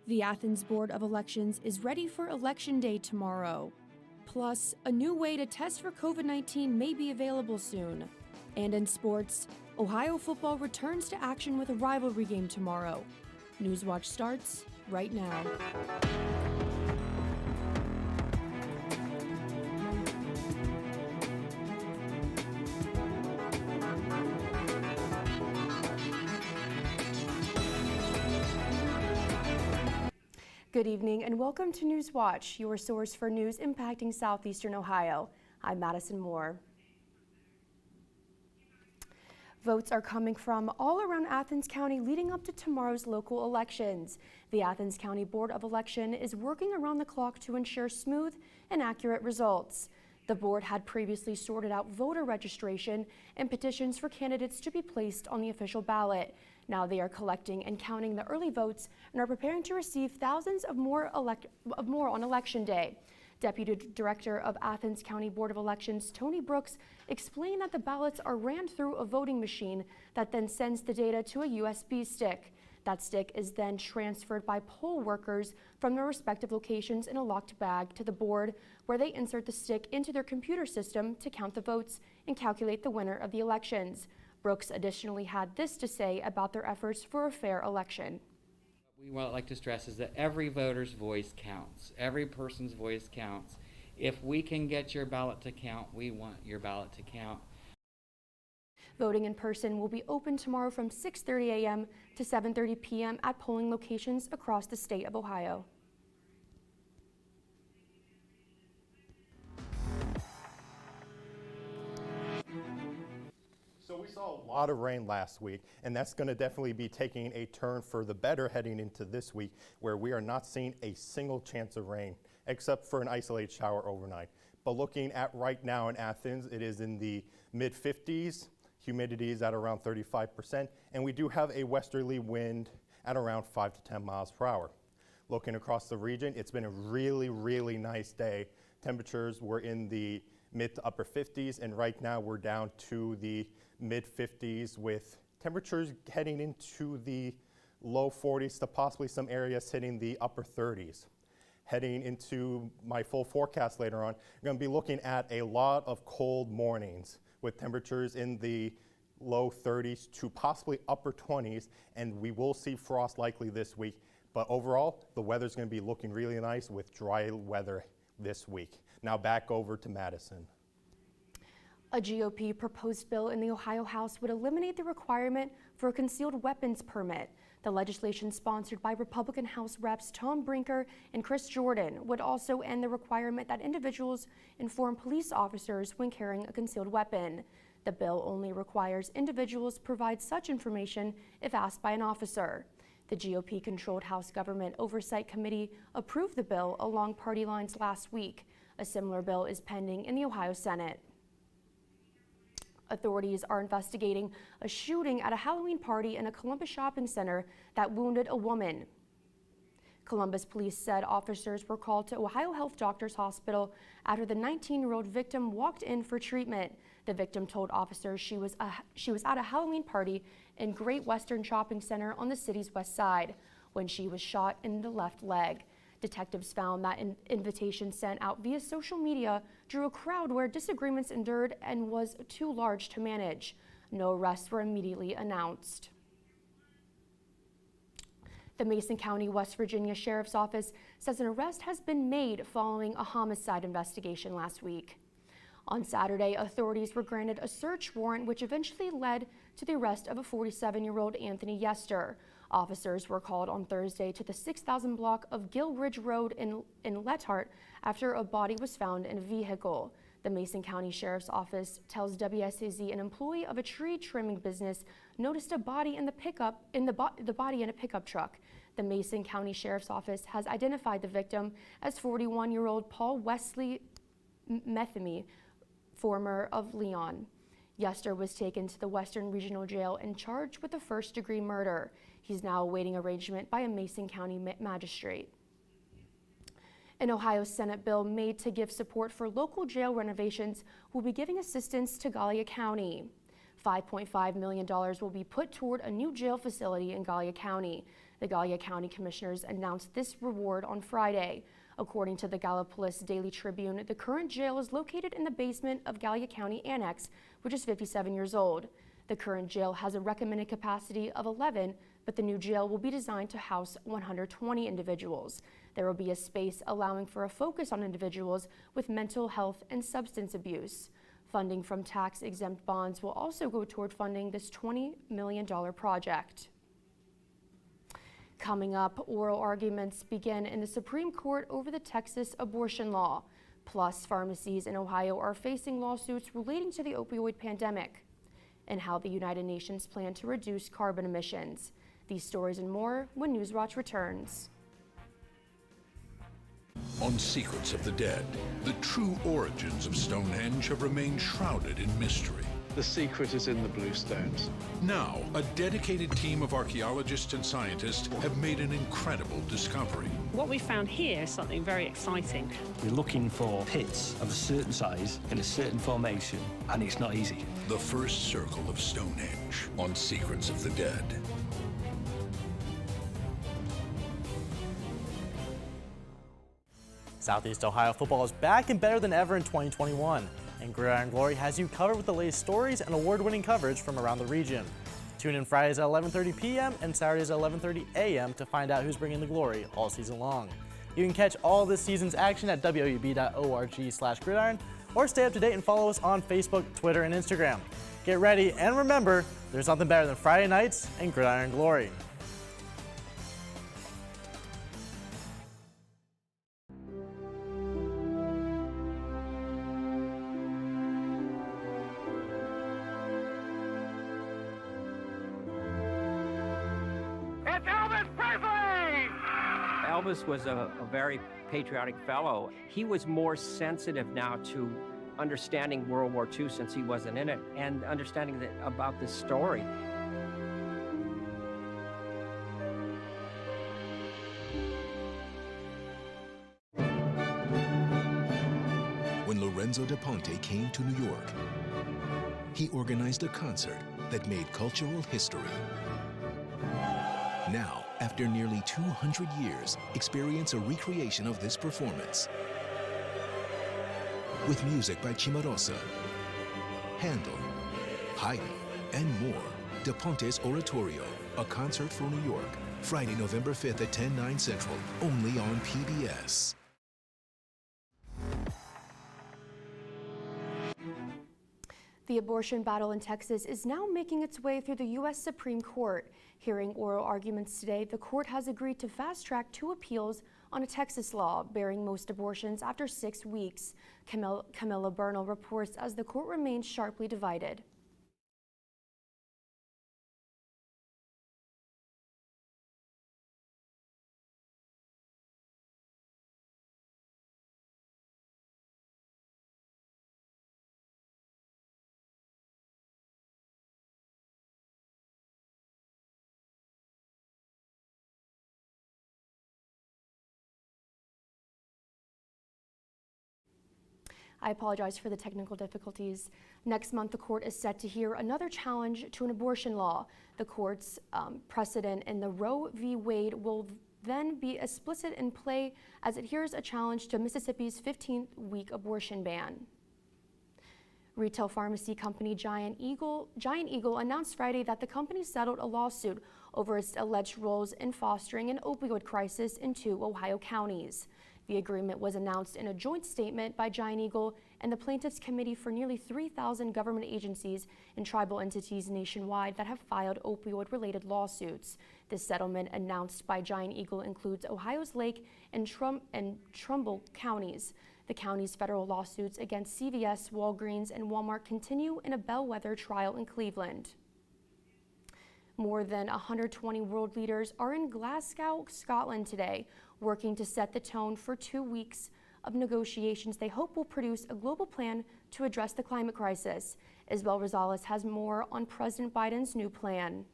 The Athens Board of Elections is ready for Election Day tomorrow. Plus, a new way to test for COVID-19 may be available soon. And in sports, Ohio football returns to action with a rivalry game tomorrow. Newswatch starts right now. Good evening and welcome to Newswatch, your source for news impacting southeastern Ohio. I'm Madison Moore. Votes are coming from all around Athens County leading up to tomorrow's local elections. The Athens County Board of Election is working around the clock to ensure smooth and accurate results. The board had previously sorted out voter registration and petitions for candidates to be placed on the official ballot. Now they are collecting and counting the early votes and are preparing to receive thousands of more on Election Day. Deputy Director of Athens County Board of Elections, Tony Brooks, explained that the ballots are ran through a voting machine that then sends the data to a USB stick. That stick is then transferred by poll workers from their respective locations in a locked bag to the board, where they insert the stick into their computer system to count the votes and calculate the winner of the elections. Brooks additionally had this to say about their efforts for a fair election. What we like to stress is that every voter's voice counts. Every person's voice counts. If we can get your ballot to count, we want your ballot to count. Voting in person will be open tomorrow from 6:30 a.m. to 7:30 p.m. at polling locations across the state of Ohio. So we saw a lot of rain last week, and that's going to definitely be taking a turn for the better heading into this week, where we are not seeing a single chance of rain, except for an isolated shower overnight. But looking at right now in Athens, it is in the mid-50s, humidity is at around 35%, and we do have a westerly wind at around 5 to 10 miles per hour. Looking across the region, it's been a really, really nice day. Temperatures were in the mid to upper 50s, and right now we're down to the mid 50s with temperatures heading into the low 40s to possibly some areas hitting the upper 30s. Heading into my full forecast later on, we're going to be looking at a lot of cold mornings with temperatures in the low 30s to possibly upper 20s, and we will see frost likely this week. But overall, the weather's going to be looking really nice with dry weather this week. Now back over to Madison. A GOP proposed bill in the Ohio House would eliminate the requirement for a concealed weapons permit. The legislation, sponsored by Republican House Reps Tom Brinker and Chris Jordan, would also end the requirement that individuals inform police officers when carrying a concealed weapon. The bill only requires individuals provide such information if asked by an officer. The GOP-controlled House Government Oversight Committee approved the bill along party lines last week. A similar bill is pending in the Ohio Senate. Authorities are investigating a shooting at a Halloween party in a Columbus shopping center that wounded a woman. Columbus police said officers were called to Ohio Health Doctors Hospital after the 19-year-old victim walked in for treatment. The victim told officers she was at a Halloween party in Great Western Shopping Center on the city's west side when she was shot in the left leg. Detectives found that an invitation sent out via social media drew a crowd where disagreements endured and was too large to manage. No arrests were immediately announced. The Mason County, West Virginia Sheriff's Office says an arrest has been made following a homicide investigation last week. On Saturday, authorities were granted a search warrant which eventually led to the arrest of a 47-year-old Anthony Yester. Officers were called on Thursday to the 6,000 block of Gill Ridge Road in Letart after a body was found in a vehicle. The Mason County Sheriff's Office tells WSAZ an employee of a tree trimming business noticed a body in the body in a pickup truck. The Mason County Sheriff's Office has identified the victim as 41-year-old Paul Wesley Metheny, former of Leon. Yester was taken to the Western Regional Jail and charged with a first-degree murder. He's now awaiting arraignment by a Mason County magistrate. An Ohio Senate bill made to give support for local jail renovations will be giving assistance to Gallia County. $5.5 million will be put toward a new jail facility in Gallia County. The Gallia County Commissioners announced this reward on Friday. According to the Gallipolis Daily Tribune, the current jail is located in the basement of Gallia County Annex, which is 57 years old. The current jail has a recommended capacity of 11, but the new jail will be designed to house 120 individuals. There will be a space allowing for a focus on individuals with mental health and substance abuse. Funding from tax-exempt bonds will also go toward funding this $20 million project. Coming up, oral arguments begin in the Supreme Court over the Texas abortion law. Plus, pharmacies in Ohio are facing lawsuits relating to the opioid pandemic and how the United Nations plan to reduce carbon emissions. These stories and more when Newswatch returns. On Secrets of the Dead, the true origins of Stonehenge have remained shrouded in mystery. The secret is in the blue stones. Now, a dedicated team of archaeologists and scientists have made an incredible discovery. What we found here is something very exciting. We're looking for pits of a certain size in a certain formation, and it's not easy. The first circle of Stonehenge on Secrets of the Dead. Southeast Ohio football is back and better than ever in 2021, and Gridiron Glory has you covered with the latest stories and award-winning coverage from around the region. Tune in Fridays at 11:30 p.m. and Saturdays at 11:30 a.m. to find out who's bringing the glory all season long. You can catch all this season's action at woub.org/gridiron or stay up to date and follow us on Facebook, Twitter, and Instagram. Get ready and remember, there's nothing better than Friday nights and Gridiron Glory. Elvis was a very patriotic fellow. He was more sensitive now to understanding World War II since he wasn't in it and understanding about this story. When Lorenzo da Ponte came to New York, he organized a concert that made cultural history. Now, after nearly 200 years, experience a recreation of this performance. With music by Cimarosa, Handel, Haydn, and more. Da Ponte's Oratorio, a concert for New York. Friday, November 5th at 10/9 Central, only on PBS. The abortion battle in Texas is now making its way through the U.S. Supreme Court. Hearing oral arguments today, the court has agreed to fast-track 2 appeals on a Texas law bearing most abortions after 6 weeks. Camilla Bernal reports as the court remains sharply divided. I apologize for the technical difficulties. Next month, the court is set to hear another challenge to an abortion law. The court's precedent in the Roe v. Wade will then be explicit in play as it hears a challenge to Mississippi's 15-week abortion ban. Retail pharmacy company Giant Eagle announced Friday that the company settled a lawsuit over its alleged roles in fostering an opioid crisis in 2 Ohio counties. The agreement was announced in a joint statement by Giant Eagle and the Plaintiffs' Committee for nearly 3,000 government agencies and tribal entities nationwide that have filed opioid-related lawsuits. This settlement announced by Giant Eagle includes Ohio's Lake and Trumbull counties. The county's federal lawsuits against CVS, Walgreens, and Walmart continue in a bellwether trial in Cleveland. More than 120 world leaders are in Glasgow, Scotland today, working to set the tone for 2 weeks of negotiations they hope will produce a global plan to address the climate crisis. Isabel Rosales has more on President Biden's new plan.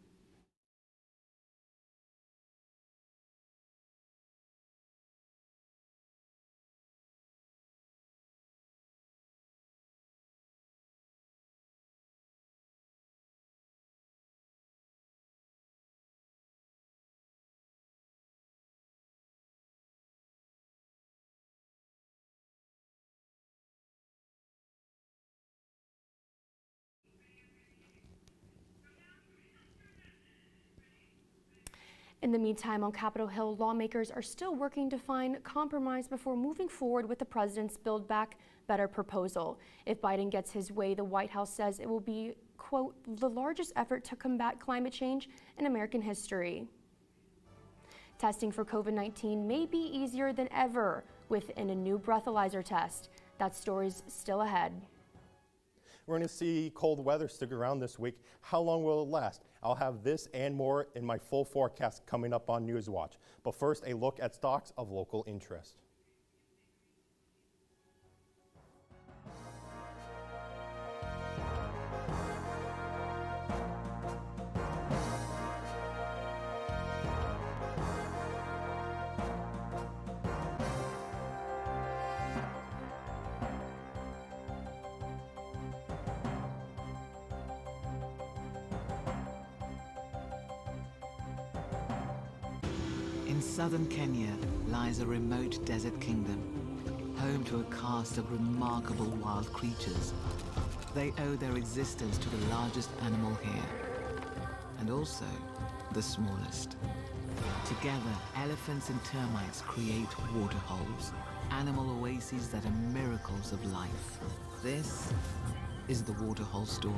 In the meantime, on Capitol Hill, lawmakers are still working to find compromise before moving forward with the president's Build Back Better proposal. If Biden gets his way, the White House says it will be, quote, the largest effort to combat climate change in American history. Testing for COVID-19 may be easier than ever within a new breathalyzer test. That story's still ahead. We're going to see cold weather stick around this week. How long will it last? I'll have this and more in my full forecast coming up on Newswatch. But first, a look at stocks of local interest. In southern Kenya lies a remote desert kingdom, home to a caste of remarkable wild creatures. They owe their existence to the largest animal here, and also the smallest. Together, elephants and termites create waterholes, animal oases that are miracles of life. This is the waterhole story.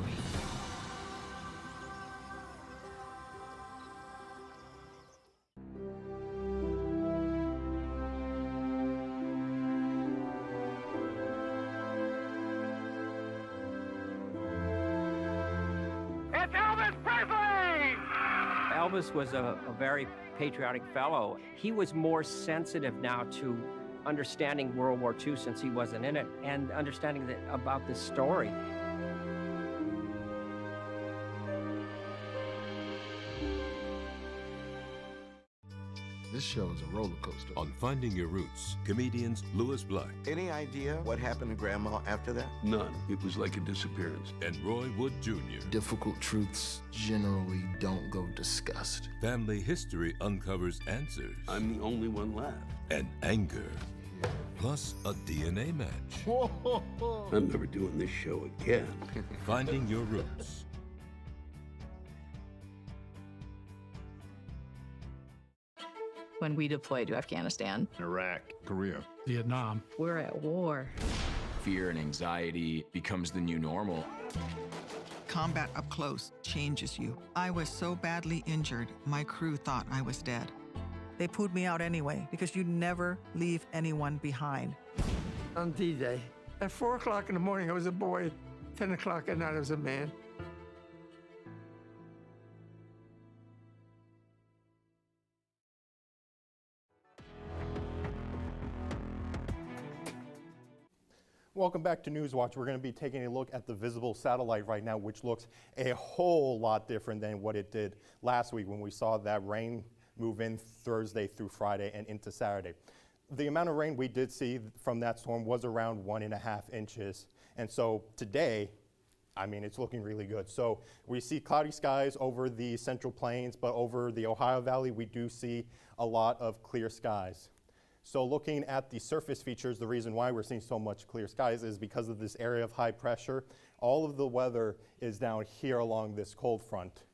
Elvis was a very patriotic fellow. He was more sensitive now to understanding World War II since he wasn't in it, and understanding about this story. This show is a roller coaster. On Finding Your Roots, comedians Louis Black. Any idea what happened to Grandma after that? None. It was like a disappearance. And Roy Wood Jr. Difficult truths generally don't go discussed. Family history uncovers answers. I'm the only one left. And anger. Plus a DNA match. I'm never doing this show again. Finding Your Roots. When we deployed to Afghanistan, Iraq, Korea, Vietnam, we're at war. Fear and anxiety becomes the new normal. Combat up close changes you. I was so badly injured, my crew thought I was dead. They pulled me out anyway, because you never leave anyone behind. On D-Day, at 4 o'clock in the morning, I was a boy. 10 o'clock at night, I was a man. Welcome back to Newswatch. We're going to be taking a look at the visible satellite right now, which looks a whole lot different than what it did last week when we saw that rain move in Thursday through Friday and into Saturday. The amount of rain we did see from that storm was around 1.5 inches. And so today, I mean, it's looking really good. So we see cloudy skies over the Central Plains, but over the Ohio Valley, we do see a lot of clear skies. So looking at the surface features, the reason why we're seeing so much clear skies is because of this area of high pressure. All of the weather is down here along this cold front.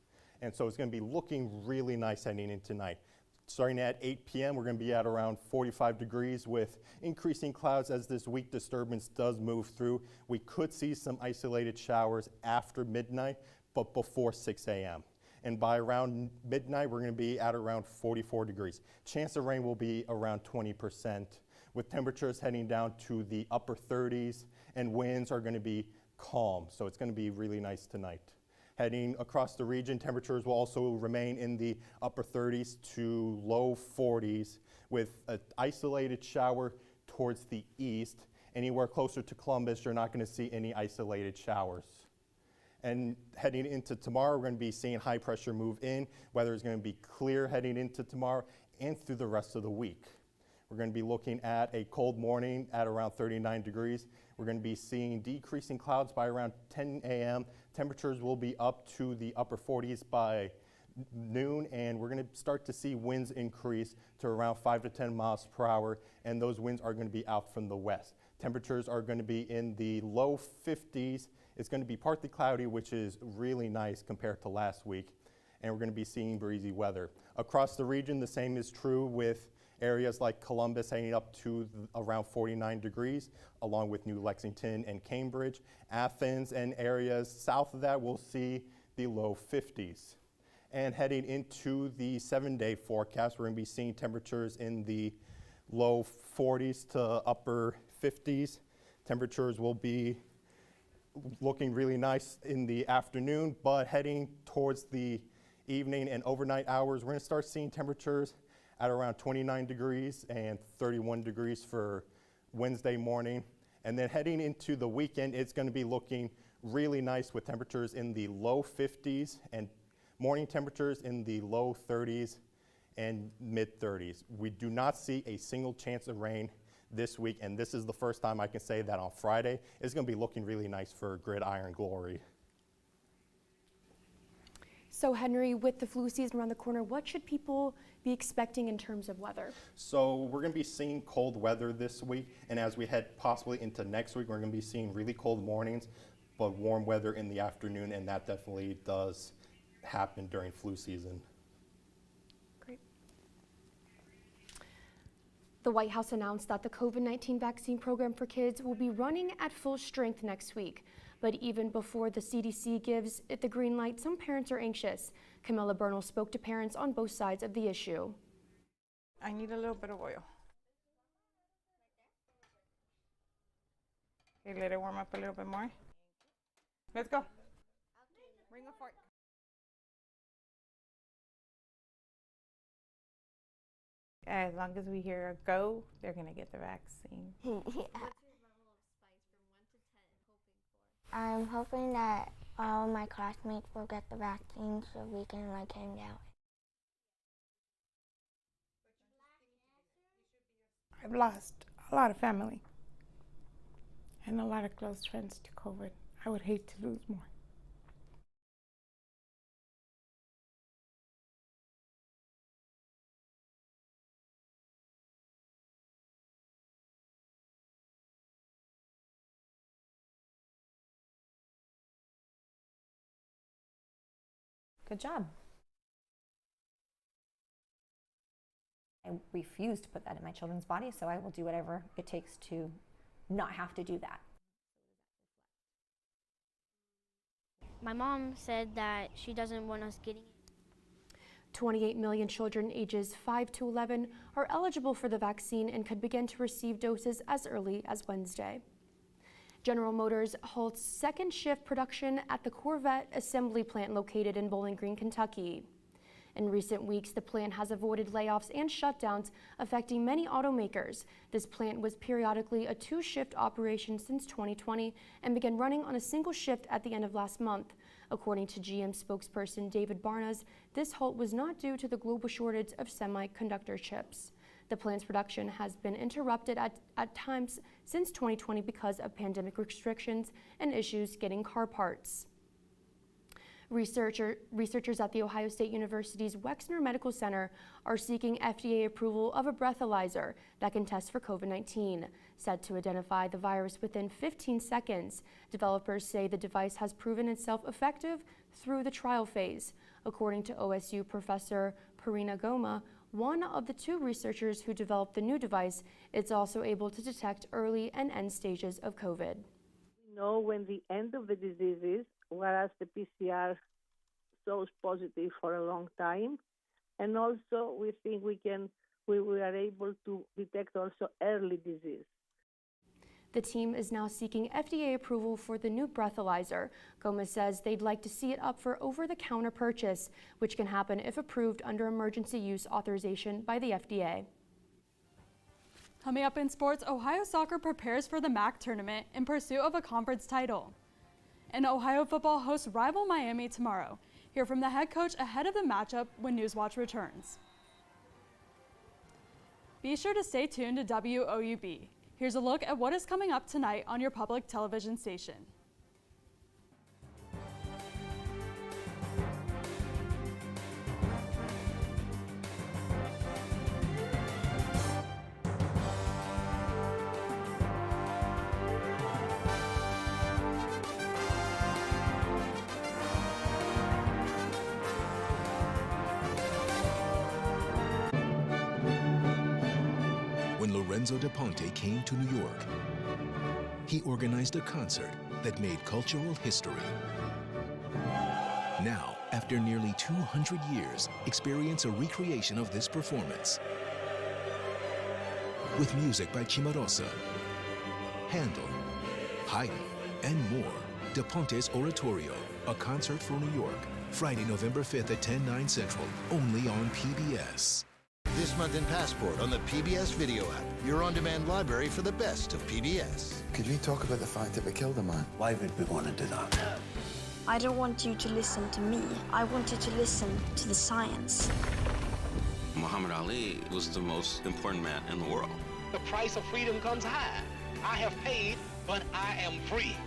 And so it's going to be looking really nice heading in tonight. Starting at 8 p.m., we're going to be at around 45 degrees with increasing clouds as this weak disturbance does move through. We could see some isolated showers after midnight, but before 6 a.m. And by around midnight, we're going to be at around 44 degrees. Chance of rain will be around 20%, with temperatures heading down to the upper 30s, and winds are going to be calm. So it's going to be really nice tonight. Heading across the region, temperatures will also remain in the upper 30s to low 40s, with an isolated shower towards the east. Anywhere closer to Columbus, you're not going to see any isolated showers. And heading into tomorrow, we're going to be seeing high pressure move in. Weather is going to be clear heading into tomorrow and through the rest of the week. We're going to be looking at a cold morning at around 39 degrees. We're going to be seeing decreasing clouds by around 10 a.m. Temperatures will be up to the upper 40s by noon, and we're going to start to see winds increase to around 5 to 10 miles per hour, and those winds are going to be out from the west. Temperatures are going to be in the low 50s. It's going to be partly cloudy, which is really nice compared to last week. and we're going to be seeing breezy weather. Across the region, the same is true with areas like Columbus heading up to around 49 degrees, along with New Lexington and Cambridge. Athens and areas south of that will see the low 50s. And heading into the 7-day forecast, we're going to be seeing temperatures in the low 40s to upper 50s. Temperatures will be looking really nice in the afternoon, but heading towards the evening and overnight hours, we're going to start seeing temperatures at around 29 degrees and 31 degrees for Wednesday morning. And then heading into the weekend, it's going to be looking really nice with temperatures in the low 50s and morning temperatures in the low 30s and mid 30s. We do not see a single chance of rain this week, and this is the first time I can say that on Friday it's going to be looking really nice for gridiron glory. So Henry, with the flu season around the corner, what should people be expecting in terms of weather? So we're going to be seeing cold weather this week, and as we head possibly into next week, we're going to be seeing really cold mornings, but warm weather in the afternoon, and that definitely does happen during flu season. Great. The White House announced that the COVID-19 vaccine program for kids will be running at full strength next week. But even before the CDC gives it the green light, some parents are anxious. Camilla Bernal spoke to parents on both sides of the issue. I need a little bit of oil. Okay, let it warm up a little bit more. Let's go. Bring a fork. As long as we hear a go, they're gonna get the vaccine. I'm hoping that all my classmates will get the vaccine so we can hang out. I've lost a lot of family and a lot of close friends to COVID. I would hate to lose more. Good job. I refuse to put that in my children's body, so I will do whatever it takes to not have to do that. My mom said that she doesn't want us getting it. 28 million children ages 5 to 11 are eligible for the vaccine and could begin to receive doses as early as Wednesday. General Motors halts second shift production at the Corvette assembly plant located in Bowling Green, Kentucky. In recent weeks, the plant has avoided layoffs and shutdowns affecting many automakers. This plant was periodically a two-shift operation since 2020 and began running on a single shift at the end of last month. According to GM spokesperson David Barnes, this halt was not due to the global shortage of semiconductor chips. The plant's production has been interrupted at times since 2020 because of pandemic restrictions and issues getting car parts. Researchers at The Ohio State University's Wexner Medical Center are seeking FDA approval of a breathalyzer that can test for COVID-19. Said to identify the virus within 15 seconds, developers say the device has proven itself effective through the trial phase. According to OSU professor Parina Goma, one of the two researchers who developed the new device, it's also able to detect early and end stages of COVID. We know when the end of the disease is, whereas the PCR shows positive for a long time. And also we think we are able to detect also early disease. The team is now seeking FDA approval for the new breathalyzer. Gomez says they'd like to see it up for over-the-counter purchase, which can happen if approved under emergency use authorization by the FDA. Coming up in sports, Ohio soccer prepares for the MAC tournament in pursuit of a conference title. And Ohio football hosts rival Miami tomorrow. Hear from the head coach ahead of the matchup when Newswatch returns. Be sure to stay tuned to WOUB. Here's a look at what is coming up tonight on your public television station. Lorenzo DePonte came to New York. He organized a concert that made cultural history. Now, after nearly 200 years, experience a recreation of this performance. With music by Cimarosa, Handel, Haydn, and more. DePonte's Oratorio, a concert for New York. Friday, November 5th at 10/9 Central, only on PBS. This month in Passport on the PBS video app, your on-demand library for the best of PBS. Could we talk about the fact that we killed a man? Why would we want to do that? I don't want you to listen to me. I want you to listen to the science. Muhammad Ali was the most important man in the world. The price of freedom comes high. I have paid, but I am free.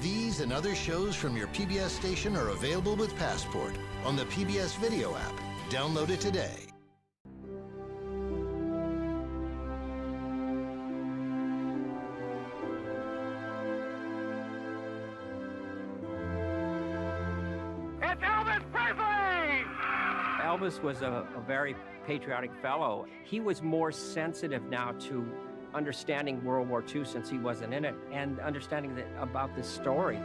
These and other shows from your PBS station are available with Passport on the PBS video app. Download it today. It's Elvis Presley! Elvis was a very patriotic fellow. He was more sensitive now to understanding World War II since he wasn't in it, and understanding about this story.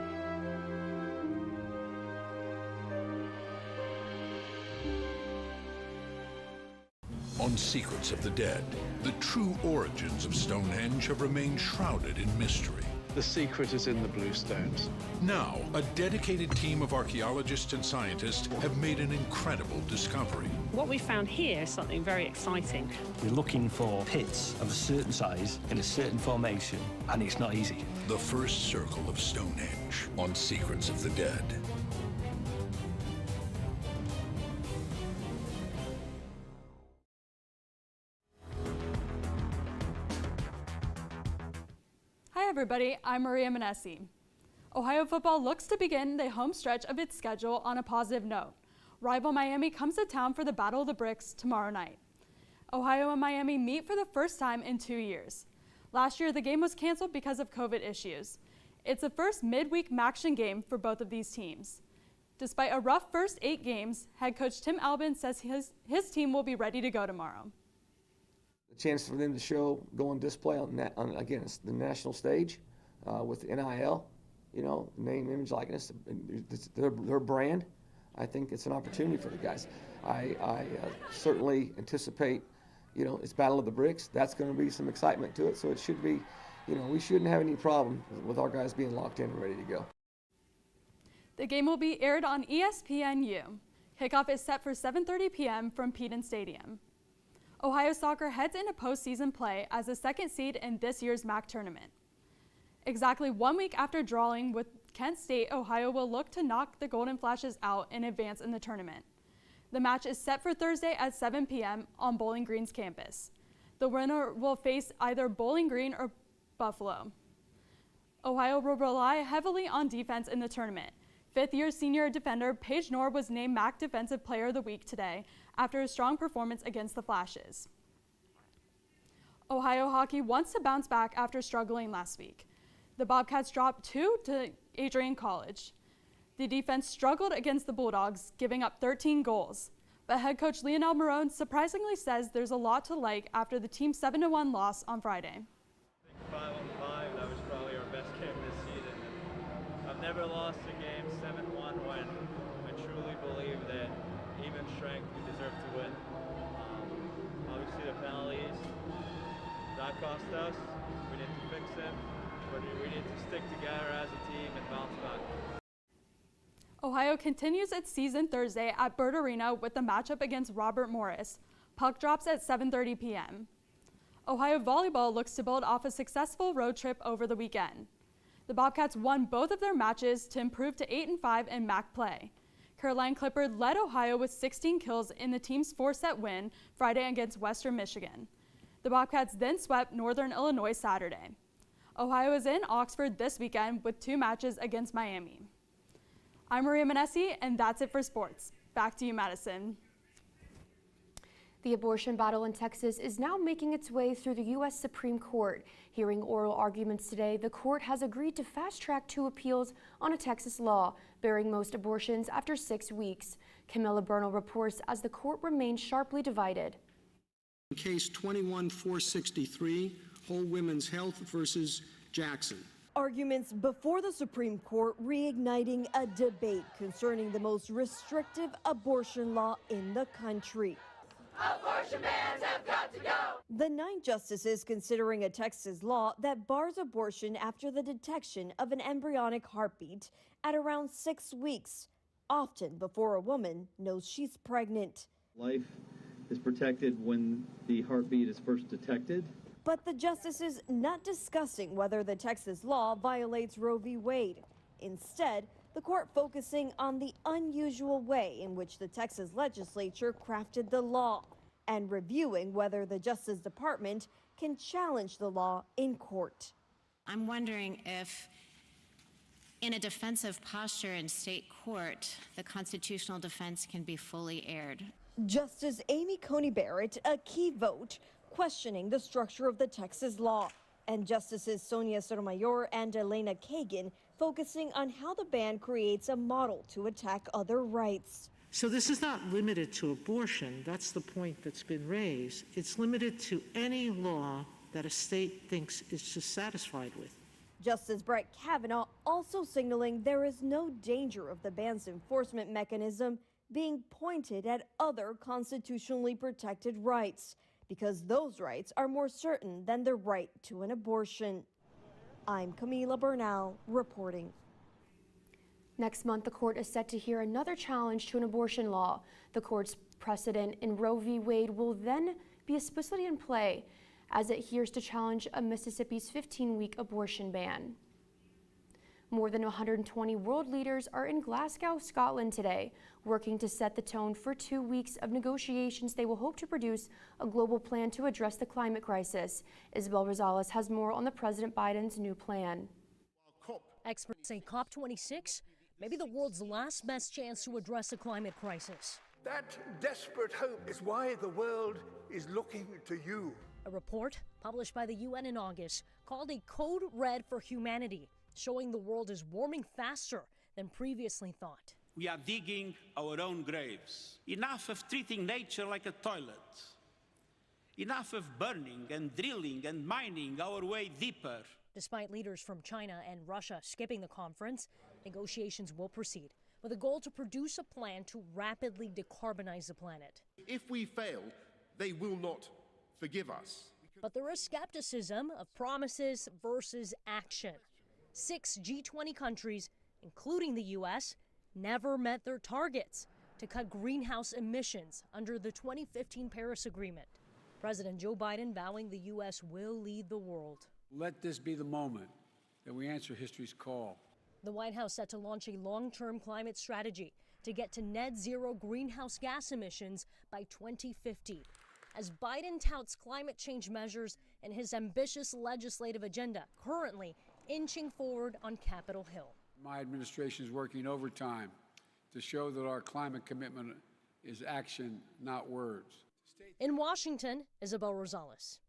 On Secrets of the Dead, the true origins of Stonehenge have remained shrouded in mystery. The secret is in the blue stones. Now, a dedicated team of archaeologists and scientists have made an incredible discovery. What we found here is something very exciting. We're looking for pits of a certain size in a certain formation, and it's not easy. The first circle of Stonehenge on Secrets of the Dead. Hi everybody, I'm Maria Manessi. Ohio football looks to begin the home stretch of its schedule on a positive note. Rival Miami comes to town for the Battle of the Bricks tomorrow night. Ohio and Miami meet for the first time in 2 years. Last year, the game was canceled because of COVID issues. It's the first midweek MACtion game for both of these teams. Despite a rough first 8 games, head coach Tim Albin says his team will be ready to go tomorrow. A chance for them to go on display again, it's the national stage with NIL, name, image, likeness, their brand. I think it's an opportunity for the guys. I certainly anticipate, it's Battle of the Bricks. That's going to be some excitement to it. So it should be, we shouldn't have any problem with our guys being locked in and ready to go. The game will be aired on ESPNU. Kickoff is set for 7:30 p.m. from Peden Stadium. Ohio soccer heads into postseason play as the second seed in this year's MAC tournament. Exactly 1 week after drawing with Kent State, Ohio will look to knock the Golden Flashes out and advance in the tournament. The match is set for Thursday at 7 p.m. on Bowling Green's campus. The winner will face either Bowling Green or Buffalo. Ohio will rely heavily on defense in the tournament. Fifth-year senior defender Paige Knorr was named MAC Defensive Player of the Week today after a strong performance against the Flashes. Ohio hockey wants to bounce back after struggling last week. The Bobcats dropped 2 to Adrian College. The defense struggled against the Bulldogs, giving up 13 goals. But head coach Lionel Marone surprisingly says there's a lot to like after the team's 7-1 loss on Friday. 5-on-5, that was probably our best game this season. I've never lost a game 7-1 when I truly believe that even strength we deserve to win. Obviously the penalties, that cost us. We need to fix them, but we need to stick together as a team and bounce back. Ohio continues its season Thursday at Byrd Arena with the matchup against Robert Morris. Puck drops at 7:30 p.m. Ohio volleyball looks to build off a successful road trip over the weekend. The Bobcats won both of their matches to improve to 8-5 in MAC play. Caroline Clippard led Ohio with 16 kills in the team's 4-set win Friday against Western Michigan. The Bobcats then swept Northern Illinois Saturday. Ohio is in Oxford this weekend with 2 matches against Miami. I'm Maria Manessi, and that's it for sports. Back to you, Madison. The abortion battle in Texas is now making its way through the U.S. Supreme Court. Hearing oral arguments today, the court has agreed to fast-track 2 appeals on a Texas law, bearing most abortions after 6 weeks. Camilla Bernal reports as the court remains sharply divided. Case 21-463, Whole Women's Health versus Jackson. Arguments before the Supreme Court reigniting a debate concerning the most restrictive abortion law in the country. Abortion bans have got to go! The 9 justices considering a Texas law that bars abortion after the detection of an embryonic heartbeat at around 6 weeks, often before a woman knows she's pregnant. Life is protected when the heartbeat is first detected. But the justices not discussing whether the Texas law violates Roe v. Wade. Instead, the court focusing on the unusual way in which the Texas legislature crafted the law and reviewing whether the Justice Department can challenge the law in court. I'm wondering if, in a defensive posture in state court, the constitutional defense can be fully aired. Justice Amy Coney Barrett, a key vote, questioning the structure of the Texas law, and Justices Sonia Sotomayor and Elena Kagan focusing on how the ban creates a model to attack other rights. So this is not limited to abortion. That's the point that's been raised. It's limited to any law that a state thinks it's dissatisfied with. Justice Brett Kavanaugh also signaling there is no danger of the ban's enforcement mechanism being pointed at other constitutionally protected rights, because those rights are more certain than the right to an abortion. I'm Camila Bernal reporting. Next month, the court is set to hear another challenge to an abortion law. The court's precedent in Roe v. Wade will then be explicitly in play as it hears to challenge a Mississippi's 15-week abortion ban. More than 120 world leaders are in Glasgow, Scotland today, working to set the tone for 2 weeks of negotiations. They will hope to produce a global plan to address the climate crisis. Isabel Rosales has more on the President Biden's new plan. Experts say COP26 may be the world's last best chance to address the climate crisis. That desperate hope is why the world is looking to you. A report published by the UN in August called a Code Red for Humanity, showing the world is warming faster than previously thought. We are digging our own graves. Enough of treating nature like a toilet. Enough of burning and drilling and mining our way deeper. Despite leaders from China and Russia skipping the conference, negotiations will proceed with a goal to produce a plan to rapidly decarbonize the planet. If we fail, they will not forgive us. But there is skepticism of promises versus action. 6 G20 countries, including the U.S., never met their targets to cut greenhouse emissions under the 2015 Paris Agreement. President Joe Biden vowing the U.S. will lead the world. Let this be the moment that we answer history's call. The White House set to launch a long-term climate strategy to get to net zero greenhouse gas emissions by 2050. As Biden touts climate change measures and his ambitious legislative agenda, currently inching forward on Capitol Hill. My administration is working overtime to show that our climate commitment is action, not words. In Washington, Isabel Rosales.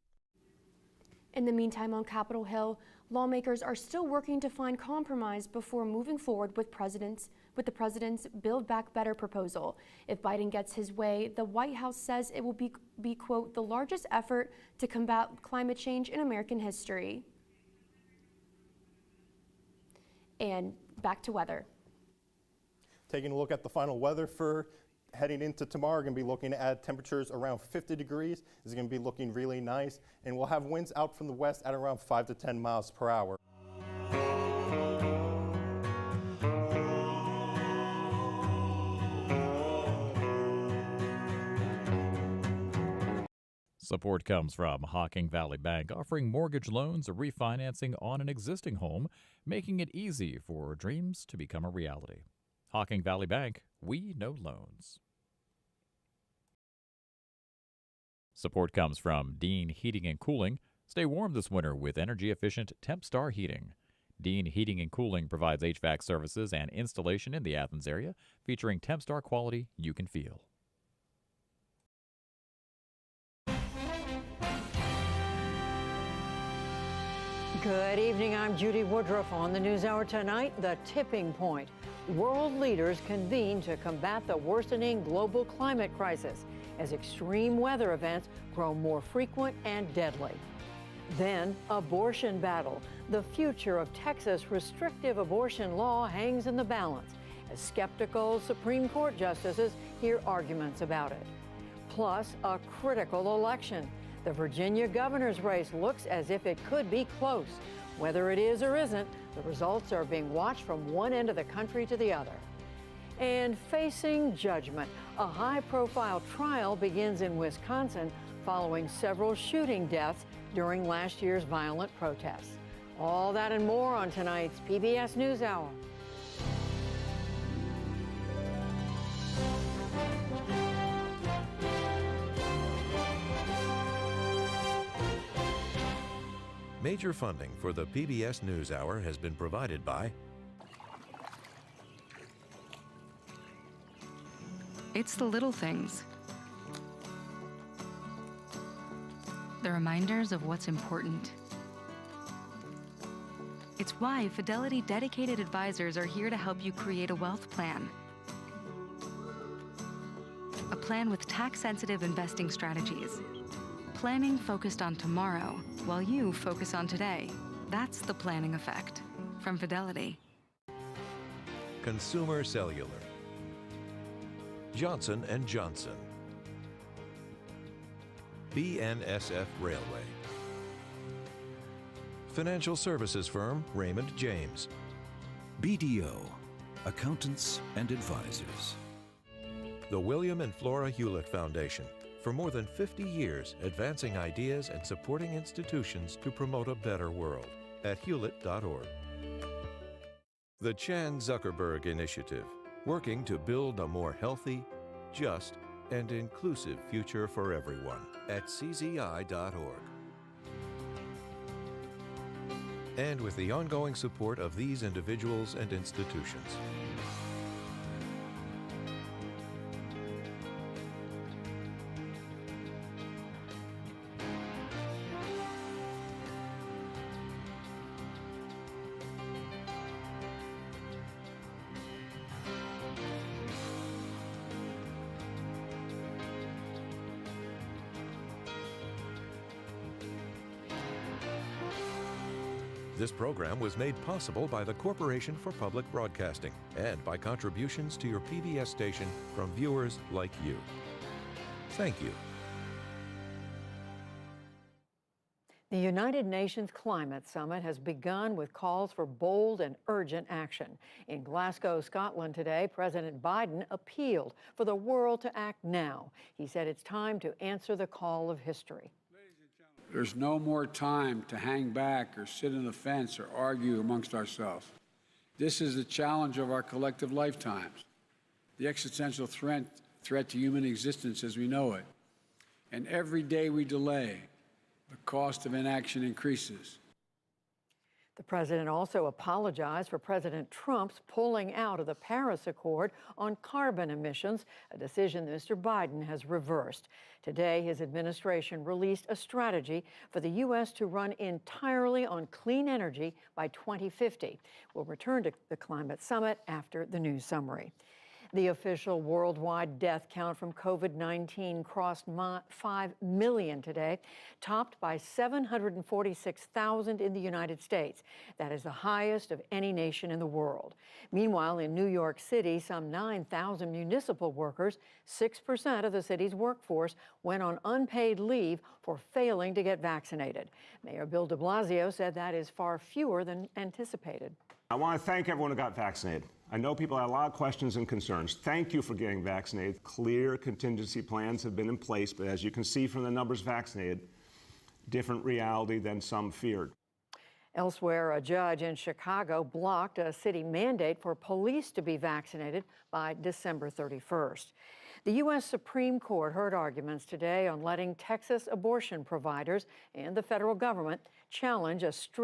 In the meantime, on Capitol Hill, lawmakers are still working to find compromise before moving forward with the president's Build Back Better proposal. If Biden gets his way, the White House says it will be quote, the largest effort to combat climate change in American history. And back to weather. Taking a look at the final weather for heading into tomorrow, we're going to be looking at temperatures around 50 degrees. It's going to be looking really nice, and we'll have winds out from the west at around 5 to 10 miles per hour. Support comes from Hocking Valley Bank, offering mortgage loans or refinancing on an existing home, making it easy for dreams to become a reality. Hocking Valley Bank, we know loans. Support comes from Dean Heating and Cooling. Stay warm this winter with energy-efficient Tempstar heating. Dean Heating and Cooling provides HVAC services and installation in the Athens area, featuring Tempstar quality you can feel. Good evening, I'm Judy Woodruff. On the NewsHour tonight, the tipping point. World leaders convene to combat the worsening global climate crisis. as extreme weather events grow more frequent and deadly. Then, abortion battle. The future of Texas restrictive abortion law hangs in the balance as skeptical Supreme Court justices hear arguments about it. Plus, a critical election. The Virginia governor's race looks as if it could be close. Whether it is or isn't, the results are being watched from one end of the country to the other. And facing judgment, a high-profile trial begins in Wisconsin following several shooting deaths during last year's violent protests. All that and more on tonight's PBS NewsHour. Major funding for the PBS NewsHour has been provided by It's the little things. The reminders of what's important. It's why Fidelity dedicated advisors are here to help you create a wealth plan. A plan with tax-sensitive investing strategies. Planning focused on tomorrow while you focus on today. That's the planning effect from Fidelity. Consumer Cellular, Johnson & Johnson, BNSF Railway, financial services firm Raymond James, BDO, accountants and advisors, the William and Flora Hewlett Foundation, for more than 50 years advancing ideas and supporting institutions to promote a better world at hewlett.org. The Chan Zuckerberg Initiative, working to build a more healthy, just, and inclusive future for everyone at czi.org. And with the ongoing support of these individuals and institutions. This program was made possible by the Corporation for Public Broadcasting and by contributions to your PBS station from viewers like you. Thank you. The United Nations Climate Summit has begun with calls for bold and urgent action. In Glasgow, Scotland today, President Biden appealed for the world to act now. He said it's time to answer the call of history. There's no more time to hang back or sit on the fence or argue amongst ourselves. This is the challenge of our collective lifetimes, the existential threat to human existence as we know it. And every day we delay, the cost of inaction increases. The president also apologized for President Trump's pulling out of the Paris Accord on carbon emissions, a decision Mr. Biden has reversed. Today, his administration released a strategy for the U.S. to run entirely on clean energy by 2050. We'll return to the climate summit after the news summary. The official worldwide death count from COVID-19 crossed 5 million today, topped by 746,000 in the United States. That is the highest of any nation in the world. Meanwhile, in New York City, some 9,000 municipal workers, 6% of the city's workforce, went on unpaid leave for failing to get vaccinated. Mayor Bill de Blasio said that is far fewer than anticipated. I want to thank everyone who got vaccinated. I know people had a lot of questions and concerns. Thank you for getting vaccinated. Clear contingency plans have been in place, but as you can see from the numbers vaccinated, different reality than some feared. Elsewhere, a judge in Chicago blocked a city mandate for police to be vaccinated by December 31st. The U.S. Supreme Court heard arguments today on letting Texas abortion providers and the federal government challenge a strict